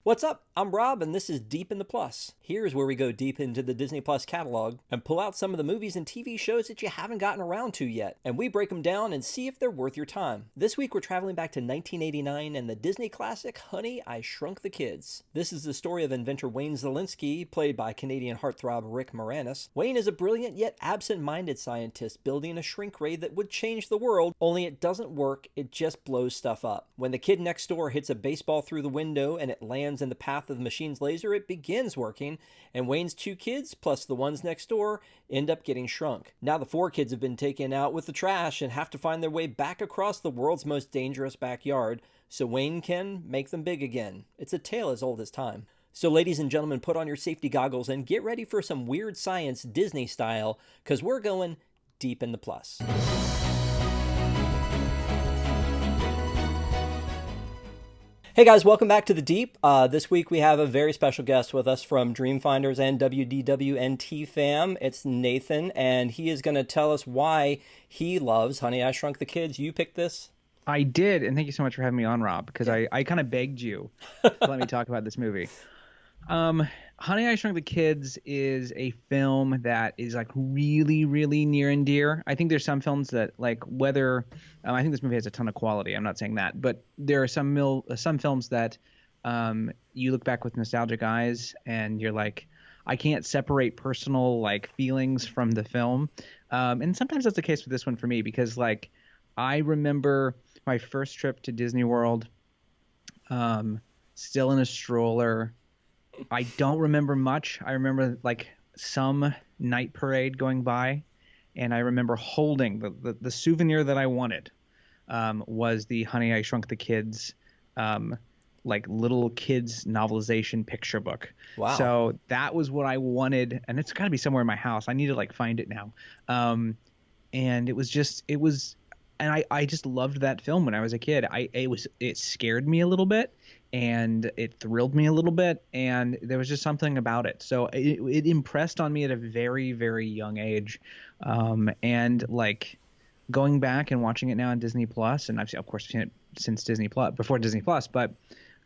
What's up? I'm Rob, and this is Deep in the Plus. Here's where we go deep into the Disney Plus catalog and pull out some of the movies and TV shows that you haven't gotten around to yet, and we break them down and see if they're worth your time. This week we're traveling back to 1989 and the Disney classic Honey, I Shrunk the Kids. This is the story of inventor Wayne Szalinski, played by Canadian heartthrob Rick Moranis. Wayne is a brilliant yet absent-minded scientist building a shrink ray that would change the world, only it doesn't work, it just blows stuff up. When the kid next door hits a baseball through the window and it lands in the path of the machine's laser, it begins working, and Wayne's two kids, plus the ones next door, end up getting shrunk. Now the four kids have been taken out with the trash and have to find their way back across the world's most dangerous backyard, so Wayne can make them big again. It's a tale as old as time. So ladies and gentlemen, put on your safety goggles and get ready for some weird science Disney style, because we're going deep in the plus. Hey guys, welcome back to The Deep. This week we have a very special guest with us from Dreamfinders and WDWNT fam. It's Nathan, and he is going to tell us why he loves Honey, I Shrunk the Kids. You picked this? I did, and thank you so much for having me on, Rob, because I kind of begged you to let me talk about this movie. Honey, I Shrunk the Kids is a film that is like really, really near and dear. I think there's some films that like whether I think this movie has a ton of quality. I'm not saying that, but there are some films that you look back with nostalgic eyes and you're like, I can't separate personal like feelings from the film. And sometimes that's the case with this one for me because like I remember my first trip to Disney World, still in a stroller. I don't remember much. I remember like some night parade going by, and I remember holding the souvenir that I wanted was the Honey, I Shrunk the Kids like little kids novelization picture book. Wow. So that was what I wanted, and it's got to be somewhere in my house. I need to like find it now. And it was and I just loved that film when I was a kid. It scared me a little bit. And it thrilled me a little bit, and there was just something about it. So it impressed on me at a very, very young age. And like going back and watching it now on Disney Plus, and I've of course seen it since Disney Plus, before Disney Plus, but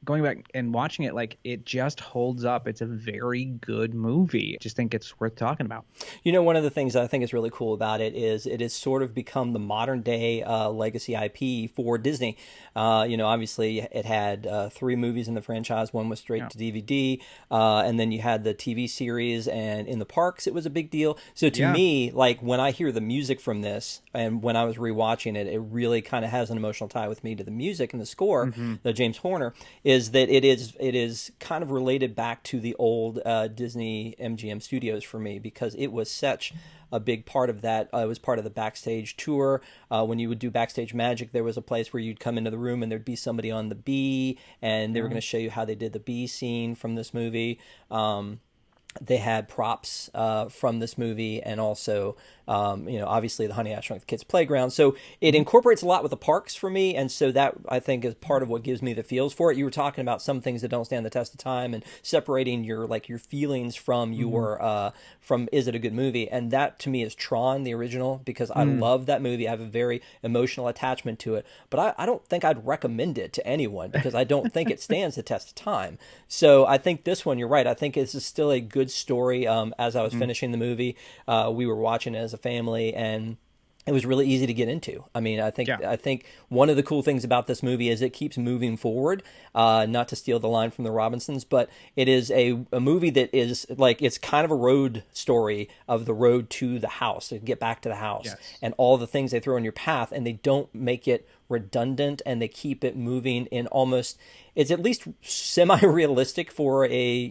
going back and watching it, like it just holds up. It's a very good movie. I just think it's worth talking about. You know, one of the things that I think is really cool about it is it has sort of become the modern day legacy IP for Disney. Obviously it had 3 movies in the franchise. One was straight to DVD, and then you had the TV series, and in the parks it was a big deal. So to me, like when I hear the music from this, and when I was rewatching it, it really kind of has an emotional tie with me to the music and the score, the James Horner. Is that it is kind of related back to the old Disney MGM studios for me, because it was such a big part of that. It was part of the backstage tour. When you would do Backstage Magic, there was a place where you'd come into the room and there'd be somebody on the bee, and they were going to show you how they did the bee scene from this movie. They had props from this movie, and also, obviously the Honey, I Shrunk the Kids playground. So it incorporates a lot with the parks for me, and so that I think is part of what gives me the feels for it. You were talking about some things that don't stand the test of time, and separating your feelings from your from is it a good movie? And that to me is Tron, the original, because I love that movie. I have a very emotional attachment to it, but I don't think I'd recommend it to anyone because I don't think it stands the test of time. So I think this one, you're right. I think this is still a good story. As I was finishing the movie, we were watching it as a family, and it was really easy to get into. I mean, I think one of the cool things about this movie is it keeps moving forward. Not to steal the line from the Robinsons, but it is a movie that is like, it's kind of a road story of the road to the house, to get back to the house, and all the things they throw in your path, and they don't make it redundant, and they keep it moving in almost, it's at least semi-realistic for a,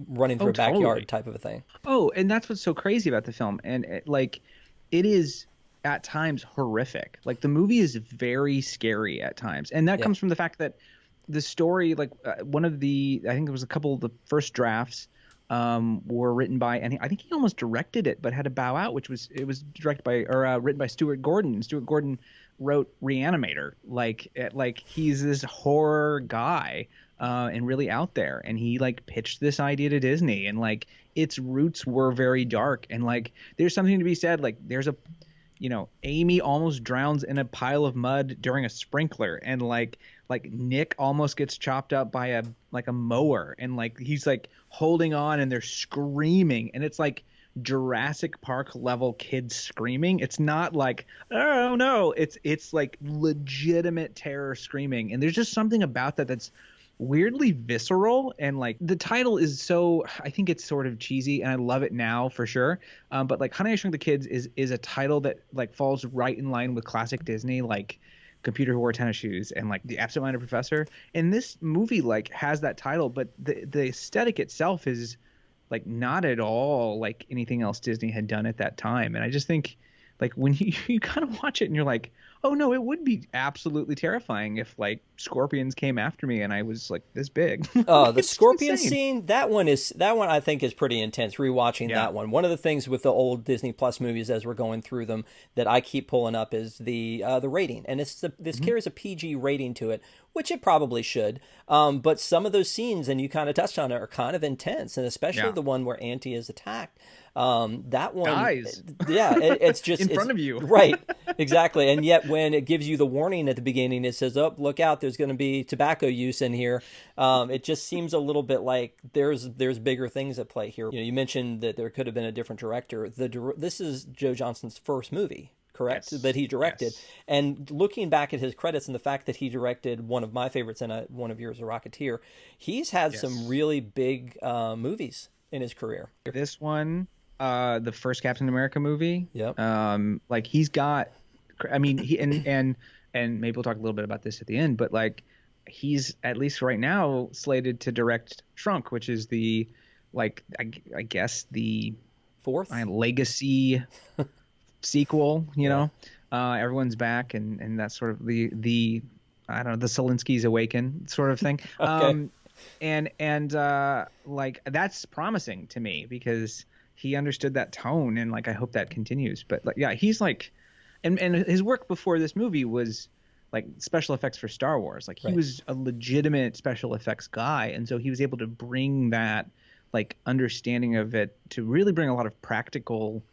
running through a backyard type of a thing. Oh, and that's what's so crazy about the film. And it is at times horrific. Like the movie is very scary at times. And that comes from the fact that the story, like one of the, I think there was a couple of the first drafts were written by, and I think he almost directed it, but had to bow out, it was directed by, or written by Stuart Gordon. And Stuart Gordon wrote Reanimator. Like he's this horror guy, and really out there. And he like pitched this idea to Disney, and like its roots were very dark. And like, there's something to be said. Like there's a, Amy almost drowns in a pile of mud during a sprinkler. And like like Nick almost gets chopped up by a mower, and like he's like holding on, and they're screaming, and it's like Jurassic Park level kids screaming. It's not like, oh no, it's like legitimate terror screaming, and there's just something about that that's weirdly visceral. And like the title is so, I think it's sort of cheesy, and I love it now for sure, but like Honey, I Shrunk the Kids is a title that like falls right in line with classic Disney, like Computer Who Wore Tennis Shoes and like The Absent-Minded Professor. And this movie like has that title, but the aesthetic itself is like not at all like anything else Disney had done at that time. And I just think like when you kind of watch it and you're like, oh no, it would be absolutely terrifying if like scorpions came after me and I was like this big. Oh, the It's scorpion insane. scene, that one I think is pretty intense. Rewatching Yeah. that one. One of the things with the old Disney Plus movies as we're going through them that I keep pulling up is the rating. And this carries a PG rating to it, which it probably should. But some of those scenes, and you kind of touched on it, are kind of intense, and especially Yeah. the one where Auntie is attacked. That one, Dies. yeah, it's just In front of you. right? Exactly. And yet, when it gives you the warning at the beginning, it says, "Oh, look out! There's going to be tobacco use in here." It just seems a little bit like there's bigger things at play here. You mentioned that there could have been a different director. This is Joe Johnston's first movie, correct? Yes. That he directed. Yes. And looking back at his credits and the fact that he directed one of my favorites and one of yours, A Rocketeer, he's had some really big movies in his career. This one, the first Captain America movie. Yep. Like he's got, I mean, and maybe we'll talk a little bit about this at the end, but like he's at least right now slated to direct Shrunk, which is the like I guess the Fourth legacy sequel. You know, everyone's back, and that's sort of the I don't know, the Szalinskis awaken sort of thing. Okay. And like that's promising to me because he understood that tone, and like I hope that continues. But like yeah, he's like, and his work before this movie was like special effects for Star Wars. Like he was a legitimate special effects guy, and so he was able to bring that like understanding of it to really bring a lot of practical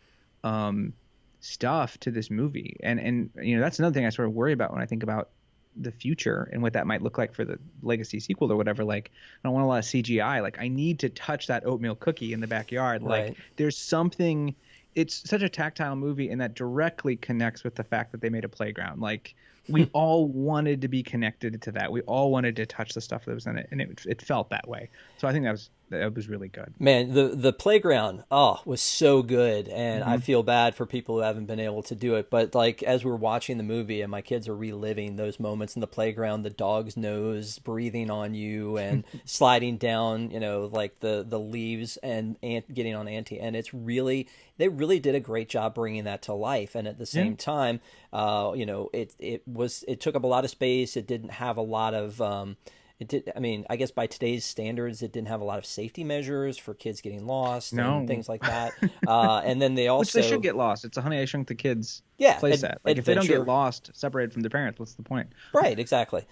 stuff to this movie. And you know, that's another thing I sort of worry about when I think about the future and what that might look like for the legacy sequel or whatever. Like I don't want a lot of CGI. Like I need to touch that oatmeal cookie in the backyard. Right. Like there's something, it's such a tactile movie, and that directly connects with the fact that they made a playground. Like we all wanted to be connected to that. We all wanted to touch the stuff that was in it, and it felt that way. So I think that was really good. Man, the playground, was so good, and I feel bad for people who haven't been able to do it. But like as we're watching the movie, and my kids are reliving those moments in the playground, the dog's nose breathing on you, and sliding down, like the leaves and getting on Auntie, and they really did a great job bringing that to life. And at the same time, it took up a lot of space. It didn't have a lot of I guess by today's standards, it didn't have a lot of safety measures for kids getting lost and things like that. And then they also, which they should get lost. It's a Honey, I Shrunk the Kids playset. Like if they don't adventure. get lost, separated from their parents, what's the point? Right, exactly.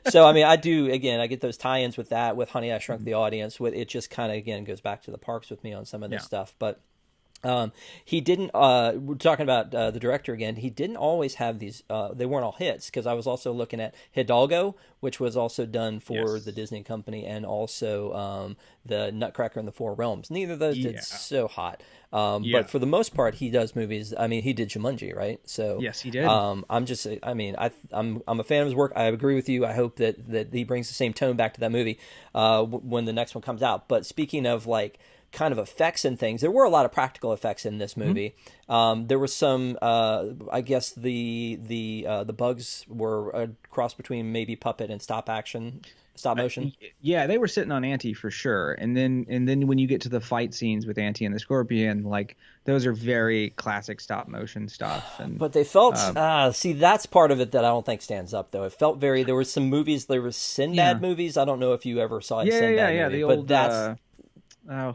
So I mean, I get those tie-ins with that, with Honey, I Shrunk the Audience. With it just kind of again goes back to the parks with me on some of this stuff, but. He didn't. We're talking about the director again. He didn't always have these. They weren't all hits, because I was also looking at Hidalgo, which was also done for the Disney company, and also the Nutcracker in the Four Realms. Neither of those did so hot. But for the most part, he does movies. I mean, he did Jumanji, right? So yes, he did. I'm a fan of his work. I agree with you. I hope that he brings the same tone back to that movie when the next one comes out. But speaking of like kind of effects and things, there were a lot of practical effects in this movie. There was some I guess the bugs were a cross between maybe puppet and stop motion. Yeah, they were sitting on Auntie for sure. And then when you get to the fight scenes with Auntie and the Scorpion, like those are very classic stop motion stuff. But they felt see, that's part of it that I don't think stands up though. It felt very, there were some movies, there was Sinbad movies. I don't know if you ever saw a Sinbad movie, the but old, that's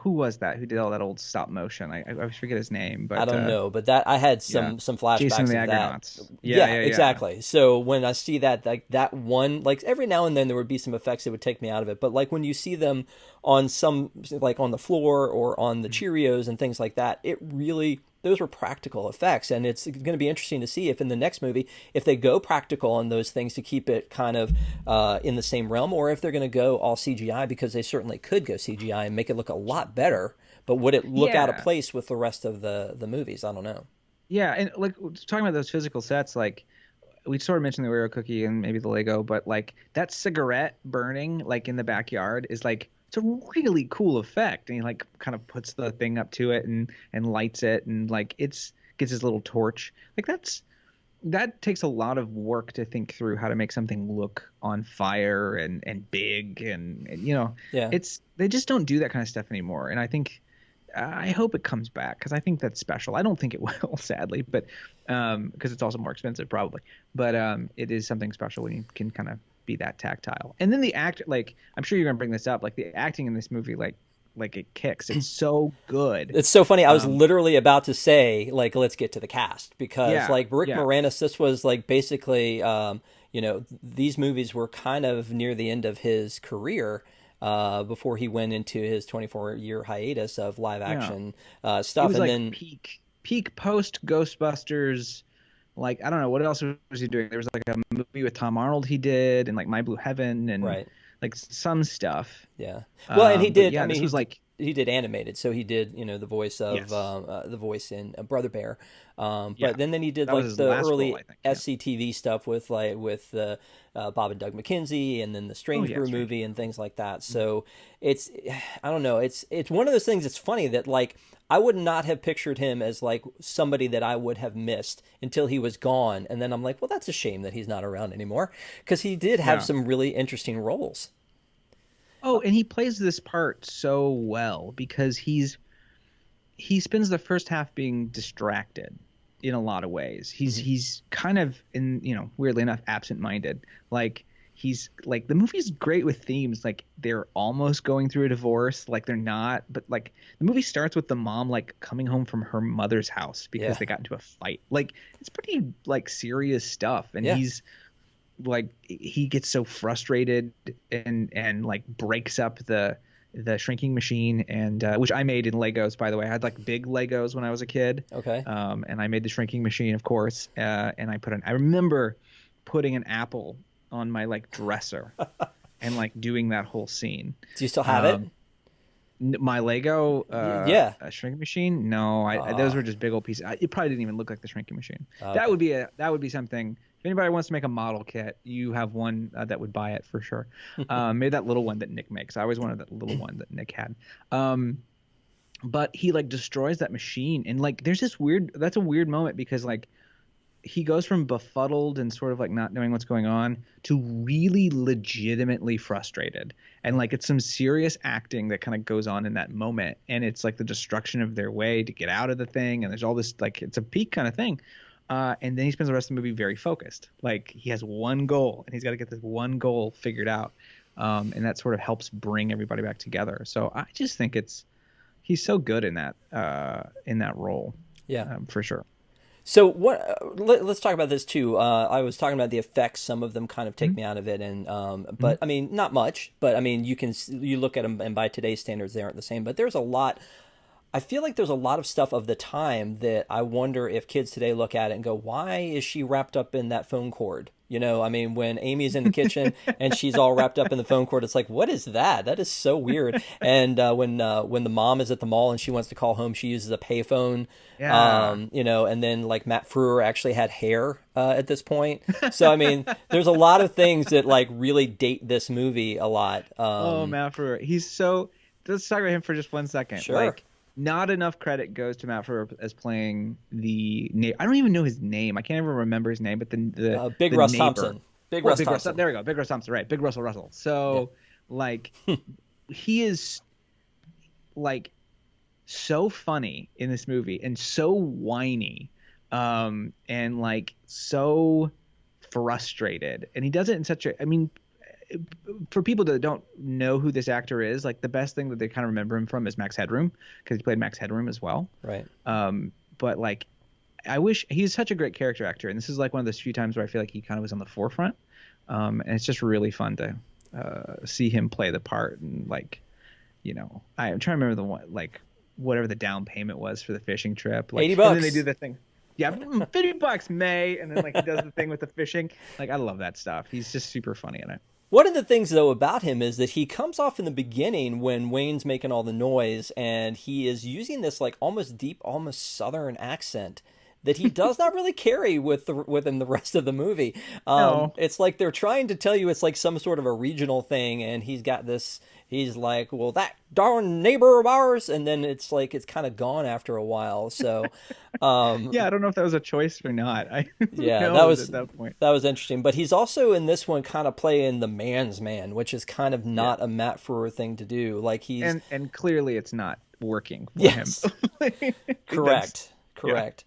who was that? Who did all that old stop motion? I forget his name, but I don't know. But that I had some flashbacks Jason of the that. Argonauts. Yeah, exactly. So when I see that, like that one, like every now and then there would be some effects that would take me out of it. But like when you see them on some, like on the floor or on the Cheerios and things like that, it really those were practical effects, and it's going to be interesting to see if in the next movie, if they go practical on those things to keep it kind of in the same realm, or if they're going to go all CGI, because they certainly could go CGI and make it look a lot better. But would it look out of place with the rest of the movies? I don't know. Yeah, and like talking about those physical sets, like we sort of mentioned the Oreo cookie and maybe the Lego, but like that cigarette burning like in the backyard is like it's a really cool effect. And he like kind of puts the thing up to it and lights it, and like gets his little torch. Like that takes a lot of work to think through how to make something look on fire and big and you know, they just don't do that kind of stuff anymore. And I hope it comes back, because I think that's special. I don't think it will, sadly, but because it's also more expensive probably. But it is something special when you can kind of be that tactile. And then the act, like I'm sure you're gonna bring this up, like the acting in this movie, like it kicks. It's so good. It's so funny. I was literally about to say, like, let's get to the cast, because like Rick Moranis, this was like basically, you know, these movies were kind of near the end of his career. Before he went into his 24-year hiatus of live action stuff. It was and like then peak post Ghostbusters. Like, I don't know, what else was he doing? There was like a movie with Tom Arnold he did, and like My Blue Heaven, and like some stuff. Yeah. Well, and he did. I mean, was like he did animated, so he did, you know, the voice of the voice in Brother Bear. But then he did like the early SCTV stuff with Bob and Doug McKenzie, and then the Strange Brew movie and things like that. So it's, I don't know, it's one of those things. It's funny that like I would not have pictured him as like somebody that I would have missed until he was gone, and then I'm like, well, that's a shame that he's not around anymore, because he did have some really interesting roles. Oh, and he plays this part so well, because he spends the first half being distracted in a lot of ways. He's kind of, in, you know, weirdly enough, absent-minded. Like he's like, the movie's great with themes, like they're almost going through a divorce, like they're not, but like the movie starts with the mom like coming home from her mother's house because they got into a fight. Like it's pretty like serious stuff, and he's like, he gets so frustrated and like breaks up the shrinking machine, and which I made in Legos, by the way. I had like big Legos when I was a kid. Okay. And I made the shrinking machine, of course. And I remember putting an apple on my like dresser and like doing that whole scene. Do you still have it? My Lego shrinking machine? No, those were just big old pieces. It probably didn't even look like the shrinking machine. Okay. That would be something. If anybody wants to make a model kit, you have one that would buy it for sure. Maybe that little one that Nick makes. I always wanted that little one that Nick had. But he like destroys that machine, and like there's this that's a weird moment, because like he goes from befuddled and sort of like not knowing what's going on to really legitimately frustrated. And like it's some serious acting that kind of goes on in that moment, and it's like the destruction of their way to get out of the thing, and there's all this, like, it's a peak kind of thing. And then he spends the rest of the movie very focused. Like he has one goal, and he's got to get this one goal figured out. And that sort of helps bring everybody back together. So I just think he's so good in that role. Yeah, for sure. So let's talk about this too. I was talking about the effects. Some of them kind of take me out of it, and but I mean, not much. But I mean, you look at them, and by today's standards, they aren't the same. But there's a lot. I feel like there's a lot of stuff of the time that I wonder if kids today look at it and go, why is she wrapped up in that phone cord? You know, I mean, when Amy's in the kitchen and she's all wrapped up in the phone cord, it's like, what is that? That is so weird. And when the mom is at the mall and she wants to call home, she uses a payphone. Yeah. You know, and then like Matt Frewer actually had hair at this point. So I mean, there's a lot of things that like really date this movie a lot. Matt Frewer, he's so. Let's talk about him for just 1 second. Sure. Like, not enough credit goes to Matt Frewer as playing the neighbor. I don't even know his name. I can't even remember his name, but the Big the Russ neighbor. Thompson. Big Russ Thompson. There we go. Big Russ Thompson. Right. Big Russell. So like he is like so funny in this movie, and so whiny, and like so frustrated. And he does it in such a, I mean, for people that don't know who this actor is, like the best thing that they kind of remember him from is Max Headroom, because he played Max Headroom as well. Right. But like, I wish, he's such a great character actor, and this is like one of those few times where I feel like he kind of was on the forefront. And it's just really fun to see him play the part. And like, you know, I'm trying to remember the one, like whatever the down payment was for the fishing trip. Like, 80 and then they bucks. do the thing. Yeah, $50, May, and then like he does the thing with the fishing. Like, I love that stuff. He's just super funny in it. One of the things, though, about him is that he comes off in the beginning when Wayne's making all the noise, and he is using this like almost deep, almost Southern accent that he does not really carry within the rest of the movie. No. It's like they're trying to tell you it's like some sort of a regional thing, and he's got this. He's like, well, that darn neighbor of ours, and then it's like it's kind of gone after a while. So, Yeah, I don't know if that was a choice or not. yeah, that that was at that point. that was interesting. But he's also in this one kind of playing the man's man, which is kind of not a Matt Frewer thing to do. Like he's and clearly it's not working for yes, him. correct. Correct.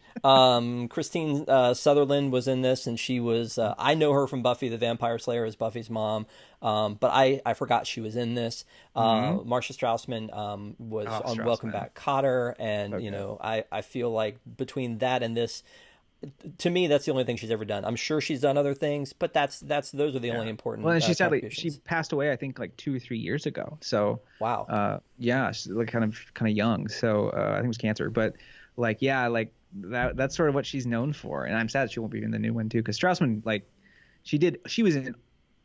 Christine Sutherland was in this, and she was. I know her from Buffy the Vampire Slayer as Buffy's mom, but I forgot she was in this. Marcia Strausman was on Strausman. Welcome Back, Kotter, and you know, I feel like between that and this, to me, that's the only thing she's ever done. I'm sure she's done other things, but those are the only important. Well, and she sadly she contributions. passed away, I think, like 2 or 3 years ago. So Wow. yeah, she's like kind of young. So I think it was cancer, but like yeah, like that's sort of what she's known for. And I'm sad she won't be in the new one too, because Strausman, like she was in.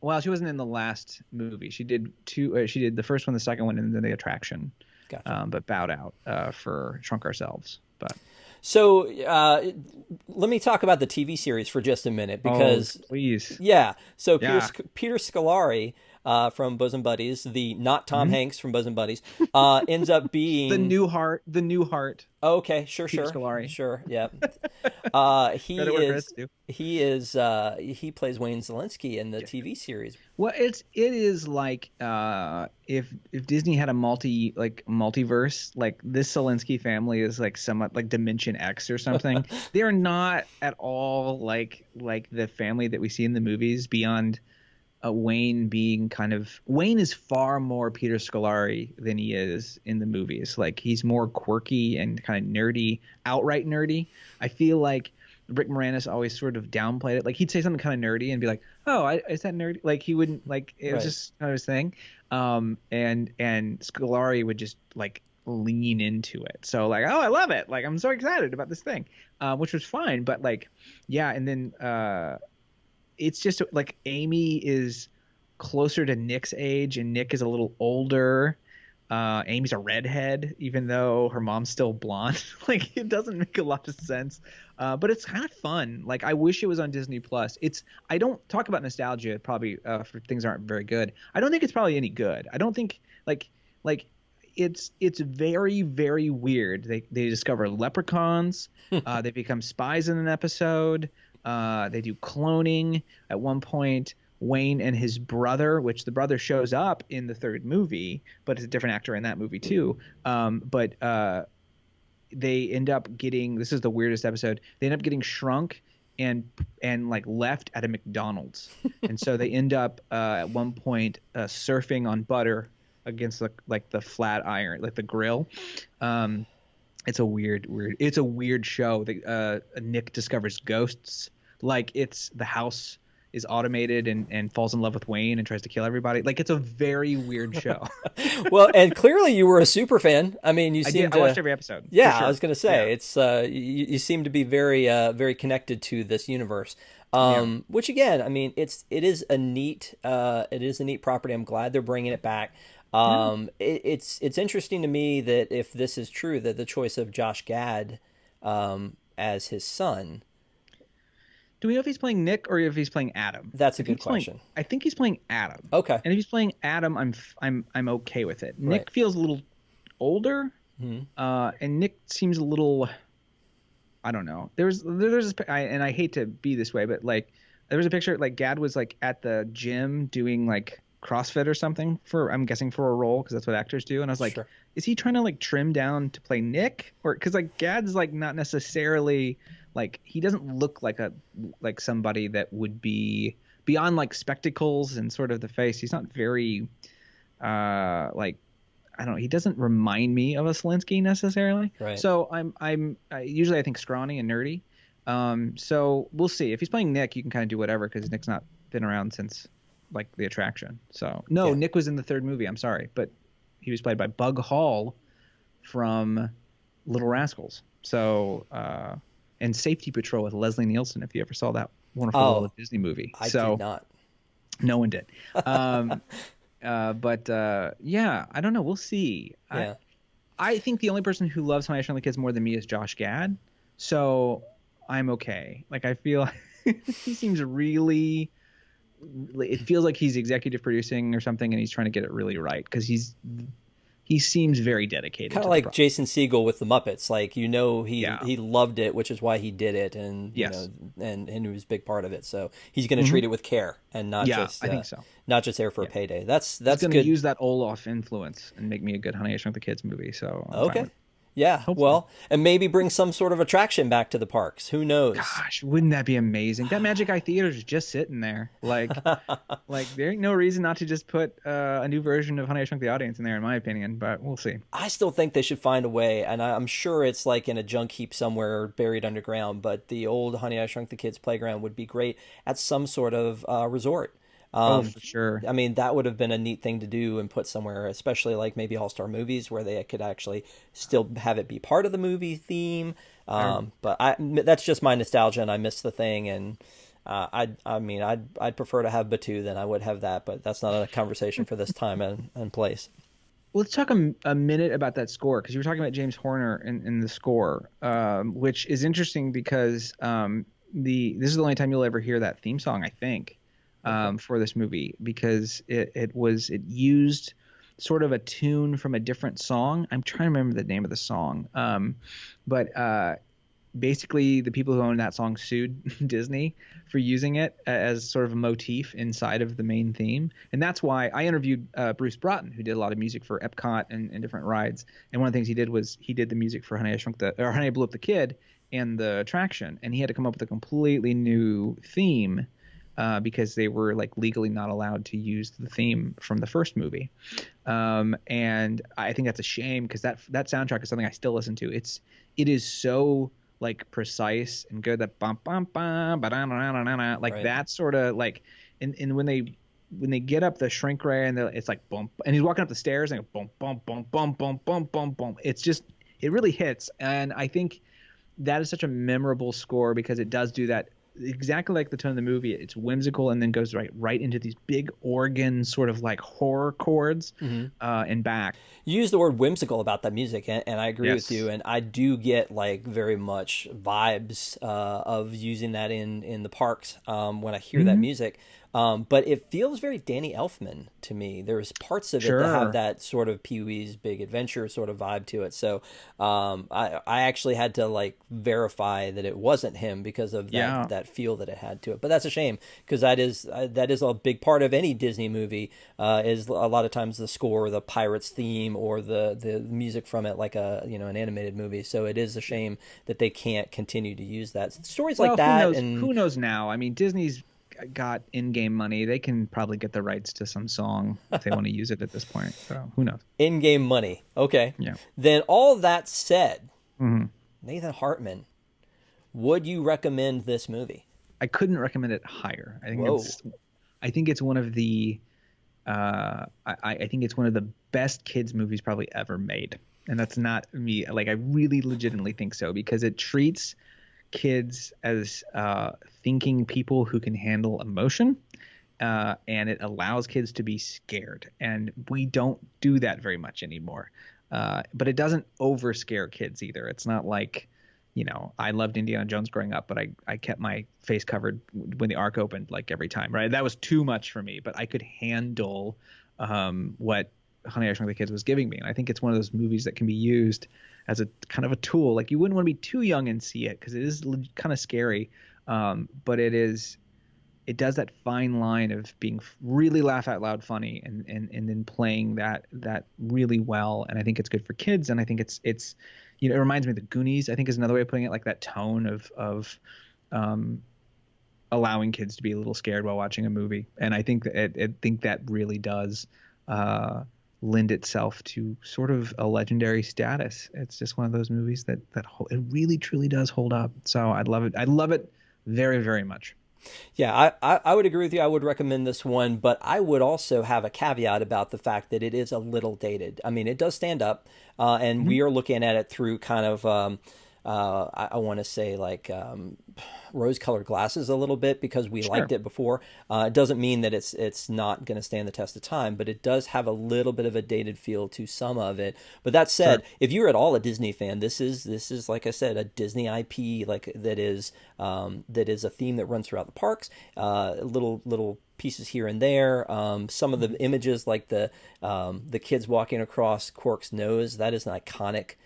Well, she wasn't in the last movie. She did two. She did the first one, the second one, and then the attraction. Gotcha. But bowed out for Shrunk Ourselves. But So let me talk about the TV series for just a minute because please. Yeah. So Yeah. Peter Scolari from Bosom Buddies, the not Tom Hanks from Bosom Buddies, ends up being The new heart. Oh, okay, sure, Peter sure, Scolari. Sure, yeah. He plays Wayne Szalinski in the TV series. Well, it is like if Disney had a multiverse, like this Szalinski family is like somewhat like Dimension X or something. They are not at all like the family that we see in the movies beyond Wayne being Wayne is far more Peter Scolari than he is in the movies. Like he's more quirky and kind of nerdy, outright nerdy. I feel like Rick Moranis always sort of downplayed it. Like he'd say something kind of nerdy and be like, "Oh, is that nerdy?" Like he wouldn't like it was just kind of his thing. And Scolari would just like lean into it. So like, "Oh, I love it. Like I'm so excited about this thing," which was fine. But like, yeah, and then it's just like Amy is closer to Nick's age and Nick is a little older. Amy's a redhead, even though her mom's still blonde. Like it doesn't make a lot of sense, but it's kind of fun. Like I wish it was on Disney Plus. I don't talk about nostalgia probably for things aren't very good. I don't think it's probably any good. I don't think like it's very, very weird. They discover leprechauns. They become spies in an episode. They do cloning at one point. Wayne and his brother, which the brother shows up in the third movie, but it's a different actor in that movie too. But they end up getting, this is the weirdest episode, they end up getting shrunk and like left at a McDonald's. And so they end up at one point surfing on butter against the flat iron, like the grill. It's a weird show. Nick discovers ghosts. Like the house is automated and falls in love with Wayne and tries to kill everybody. Like it's a very weird show. Well, and clearly you were a super fan. I mean, I watched every episode. Yeah, sure. I was going to say it's you seem to be very very connected to this universe. Which again, I mean, it is a neat property. I'm glad they're bringing it back. It's interesting to me that if this is true, that the choice of Josh Gad as his son. Do we know if he's playing Nick or if he's playing Adam? That's a good question. I think he's playing Adam. Okay. And if he's playing Adam, I'm okay with it. Nick feels a little older, and Nick seems a little. I don't know. There's and I hate to be this way, but like there was a picture like Gad was like at the gym doing like CrossFit or something I'm guessing for a role because that's what actors do, and I was like, is he trying to like trim down to play Nick or because like Gad's like not necessarily. Like he doesn't look like somebody that would be beyond like spectacles and sort of the face. He's not very like I don't know. He doesn't remind me of a Szalinski necessarily. Right. So usually I think scrawny and nerdy. So we'll see if he's playing Nick. You can kind of do whatever because Nick's not been around since like the attraction. So Nick was in the third movie. I'm sorry, but he was played by Bug Hall, from Little Rascals. So and Safety Patrol with Leslie Nielsen, if you ever saw that wonderful little Disney movie. I did not. No one did. But yeah, I don't know. We'll see. Yeah. I think the only person who loves How I Shrunk the Kids more than me is Josh Gad. So I'm okay. Like, I feel he seems really, it feels like he's executive producing or something, and he's trying to get it really right, because he seems very dedicated. Kind of like Jason Segel with the Muppets. Like, he loved it, which is why he did it, and and he was a big part of it. So he's going to treat it with care and not just I think so. Not just there for a payday. That's he's going good. to use that Olaf influence and make me a good Honey I Shrunk the Kids movie. So I'm fine with it. Yeah, hopefully. Well, and maybe bring some sort of attraction back to the parks. Who knows? Gosh, wouldn't that be amazing? That Magic Eye Theater is just sitting there. Like there ain't no reason not to just put a new version of Honey I Shrunk the Audience in there, in my opinion. But we'll see. I still think they should find a way, and I'm sure it's like in a junk heap somewhere buried underground. But the old Honey I Shrunk the Kids playground would be great at some sort of resort. For sure. I mean, that would have been a neat thing to do and put somewhere, especially like maybe All-Star Movies, where they could actually still have it be part of the movie theme. But that's just my nostalgia, and I miss the thing. And I'd prefer to have Batu than I would have that, but that's not a conversation for this time and place. Let's talk a minute about that score, because you were talking about James Horner in the score, which is interesting because this is the only time you'll ever hear that theme song, I think. For this movie, because it used sort of a tune from a different song. I'm trying to remember the name of the song. But basically the people who owned that song sued Disney for using it as sort of a motif inside of the main theme. And that's why I interviewed Bruce Broughton, who did a lot of music for Epcot and different rides. And one of the things he did was he did the music for Honey I Blew Up the Kid and the attraction. And he had to come up with a completely new theme, because they were like legally not allowed to use the theme from the first movie. And I think that's a shame, because that soundtrack is something I still listen to. It is so like precise and good, that bum bum bum ba-da-na-na-na-na, like that sort of like, and when they get up the shrink ray and it's like boom, and he's walking up the stairs and boom boom boom boom boom boom boom boom, it's just, it really hits. And I think that is such a memorable score, because it does do that exactly like the tone of the movie. It's whimsical and then goes right into these big organ sort of like horror chords and back. You use the word whimsical about that music, and I agree with you, and I do get like very much vibes of using that in the parks when I hear that music. But it feels very Danny Elfman to me. There's parts of it that have that sort of Pee-wee's Big Adventure sort of vibe to it. So I actually had to like verify that it wasn't him because of that feel that it had to it. But that's a shame, because that is a big part of any Disney movie, is a lot of times the score, the Pirates theme, or the music from it, like an animated movie. So it is a shame that they can't continue to use that. Stories like that. Who knows now? I mean, Disney's got in-game money. They can probably get the rights to some song if they want to use it at this point. So who knows? In-game money. Okay. Yeah. Then all that said, Nathan Hartman, would you recommend this movie? I couldn't recommend it higher. I think it's one of the I think it's one of the best kids movies probably ever made. And that's not me. Like, I really legitimately think so, because it treats kids as thinking people who can handle emotion, and it allows kids to be scared, and we don't do that very much anymore. But it doesn't over scare kids either. It's not like, I loved Indiana Jones growing up, but I kept my face covered when the Ark opened, like every time, right? That was too much for me, but I could handle what Honey I Shrunk the Kids was giving me. And I think it's one of those movies that can be used as a kind of a tool. Like, you wouldn't want to be too young and see it, because it is kind of scary. But it does that fine line of being really laugh out loud funny and then playing that really well. And I think it's good for kids. And I think it's it reminds me of the Goonies, I think, is another way of putting it, like that tone of allowing kids to be a little scared while watching a movie. And I think that really does lend itself to sort of a legendary status. It's just one of those movies that it really truly does hold up. So I'd love it. I love it very, very much. Yeah, I would agree with you. I would recommend this one, but I would also have a caveat about the fact that it is a little dated. I mean, it does stand up, and Mm-hmm. we are looking at it through kind of, I want to say like rose-colored glasses a little bit because we liked Sure. it before. It doesn't mean that it's not going to stand the test of time, but it does have a little bit of a dated feel to some of it. But that said, Sure. if you're at all a Disney fan, this is like I said, a Disney IP like that is a theme that runs throughout the parks. Little pieces here and there. Some of the images, like the kids walking across Quark's nose, that is an iconic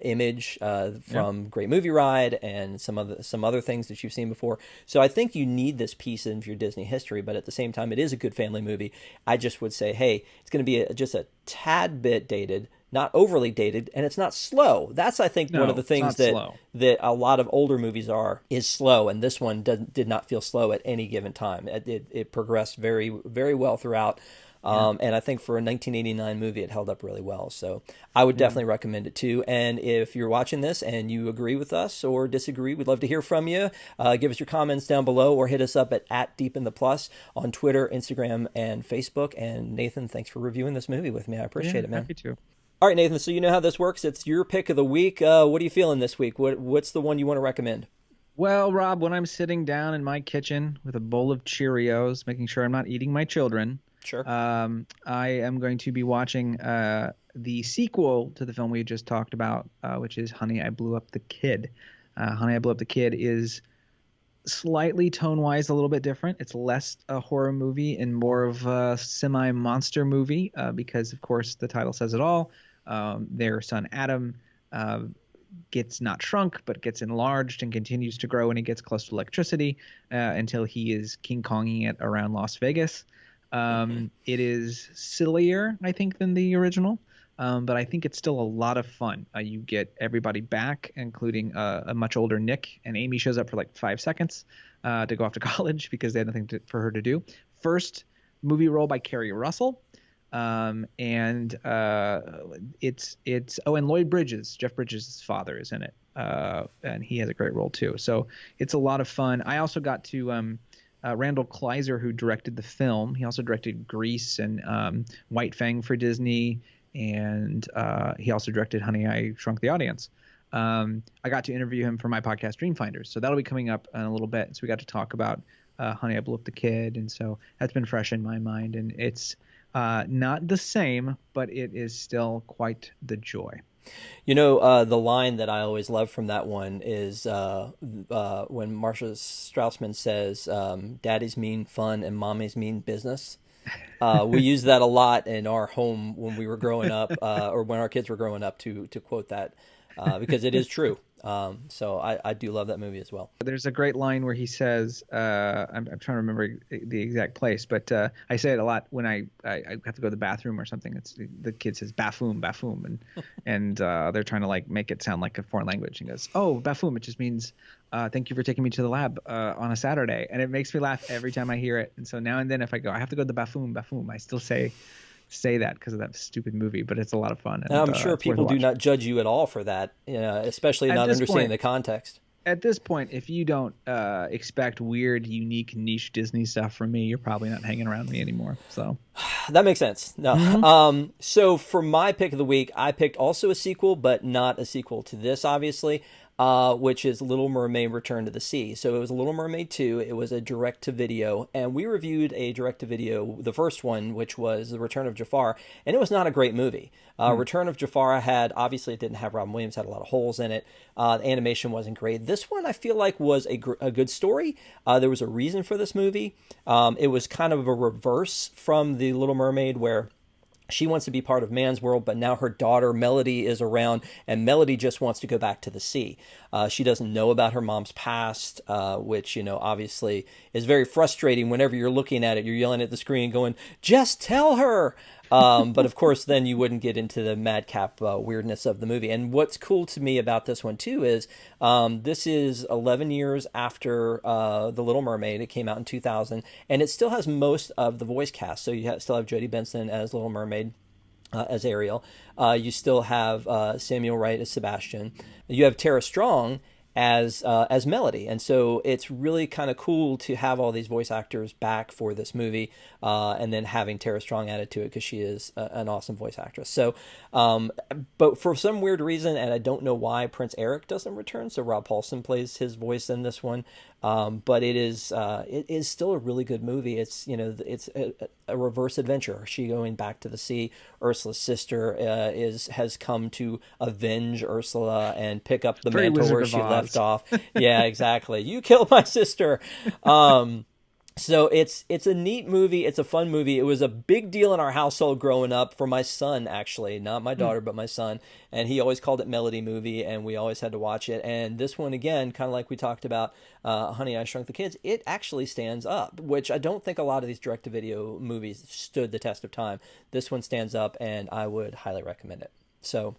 image Yeah. from Great Movie Ride and some other things that you've seen before. So I think you need this piece of your Disney history, but at the same time, it is a good family movie. I just would say, hey, it's going to be just a tad bit dated, not overly dated, and it's not slow. That's, I think, one of No, the it's things not slow. that a lot of older movies is slow, and this one did not feel slow at any given time. It progressed very, very well throughout. Yeah. And I think for a 1989 movie, it held up really well. So I would Yeah. definitely recommend it too. And if you're watching this and you agree with us or disagree, we'd love to hear from you. Give us your comments down below or hit us up at Deep in the Plus on Twitter, Instagram, and Facebook. And Nathan, thanks for reviewing this movie with me. I appreciate Yeah. it, man. Happy to. All right, Nathan. So you know how this works. It's your pick of the week. What are you feeling this week? What's the one you want to recommend? Well, Rob, when I'm sitting down in my kitchen with a bowl of Cheerios, making sure I'm not eating my children, Sure. I am going to be watching the sequel to the film we just talked about, which is Honey, I Blew Up the Kid. Honey, I Blew Up the Kid is slightly tone-wise a little bit different. It's less a horror movie and more of a semi-monster movie because, of course, the title says it all. Their son Adam gets not shrunk, but gets enlarged and continues to grow when he gets close to electricity until he is King Konging it around Las Vegas. It is sillier, I think, than the original, but I think it's still a lot of fun. You get everybody back, including a much older Nick, and Amy shows up for like 5 seconds to go off to college because they had nothing for her to do. First movie role by Kerry Russell. And and Lloyd Bridges, Jeff Bridges' father, is in it, and he has a great role too. So it's a lot of fun. I also got to Randall Kleiser, who directed the film. He also directed Grease and White Fang for Disney, and he also directed Honey, I Shrunk the Audience. I got to interview him for my podcast Dreamfinders, so that'll be coming up in a little bit. So we got to talk about Honey, I Blew Up the Kid, and so that's been fresh in my mind, and it's not the same, but it is still quite the joy. The line that I always love from that one is when Marcia Strausman says, "Daddy's mean fun and mommy's mean business." We use that a lot in our home when we were growing up, or when our kids were growing up, to quote that because it is true. So I do love that movie as well. There's a great line where he says, I'm trying to remember the exact place, but I say it a lot when I have to go to the bathroom or something. It's the kid says "bafoom, bafoom," and they're trying to like make it sound like a foreign language. And goes, "Oh, bafoom," it just means thank you for taking me to the lab on a Saturday, and it makes me laugh every time I hear it. And so now and then, if I go, I have to go to the bafoom, bafoom, I still say that because of that stupid movie, but it's a lot of fun. And I'm sure people do not judge you at all for that, especially not understanding the context. At this point, if you don't expect weird, unique, niche Disney stuff from me, you're probably not hanging around me anymore. So that makes sense. No. Mm-hmm. So for my pick of the week, I picked also a sequel, but not a sequel to this, obviously. Which is Little Mermaid Return to the Sea. So it was Little Mermaid 2. It was a direct-to-video, and we reviewed a direct-to-video, the first one, which was The Return of Jafar, and it was not a great movie. Return of Jafar obviously it didn't have Robin Williams, had a lot of holes in it. The animation wasn't great. This one I feel like was a good story. There was a reason for this movie. It was kind of a reverse from The Little Mermaid, where she wants to be part of man's world, but now her daughter Melody is around, and Melody just wants to go back to the sea. She doesn't know about her mom's past, which, obviously is very frustrating. Whenever you're looking at it, you're yelling at the screen going, just tell her. But of course, then you wouldn't get into the madcap weirdness of the movie. And what's cool to me about this one, too, is this is 11 years after The Little Mermaid. It came out in 2000, and it still has most of the voice cast. So you still have Jodie Benson as Little Mermaid. As Ariel. You still have Samuel Wright as Sebastian. You have Tara Strong as Melody. And so it's really kind of cool to have all these voice actors back for this movie, and then having Tara Strong added to it because she is an awesome voice actress. So, but for some weird reason, and I don't know why, Prince Eric doesn't return. So Rob Paulson plays his voice in this one. But it is still a really good movie. It's it's a reverse adventure. She going back to the sea. Ursula's sister has come to avenge Ursula and pick up the mantle where she left off. Yeah, exactly. You killed my sister. So it's a neat movie. It's a fun movie. It was a big deal in our household growing up for my son, actually, not my daughter, but my son. And he always called it Melody Movie, and we always had to watch it. And this one, again, kind of like we talked about Honey, I Shrunk the Kids, it actually stands up, which I don't think a lot of these direct-to-video movies stood the test of time. This one stands up, and I would highly recommend it. So,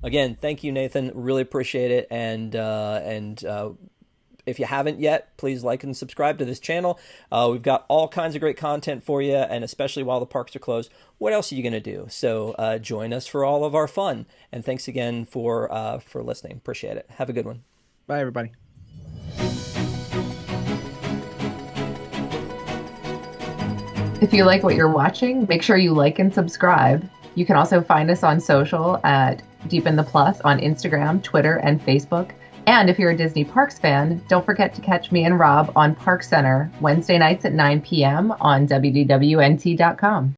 again, thank you, Nathan. Really appreciate it. And if you haven't yet, please like and subscribe to this channel. We've got all kinds of great content for you, and especially while the parks are closed, what else are you going to do? So join us for all of our fun. And thanks again for listening. Appreciate it. Have a good one. Bye, everybody. If you like what you're watching, make sure you like and subscribe. You can also find us on social at Deep in the Plus on Instagram, Twitter, and Facebook. And if you're a Disney Parks fan, don't forget to catch me and Rob on Park Center Wednesday nights at 9 p.m. on WDWNT.com.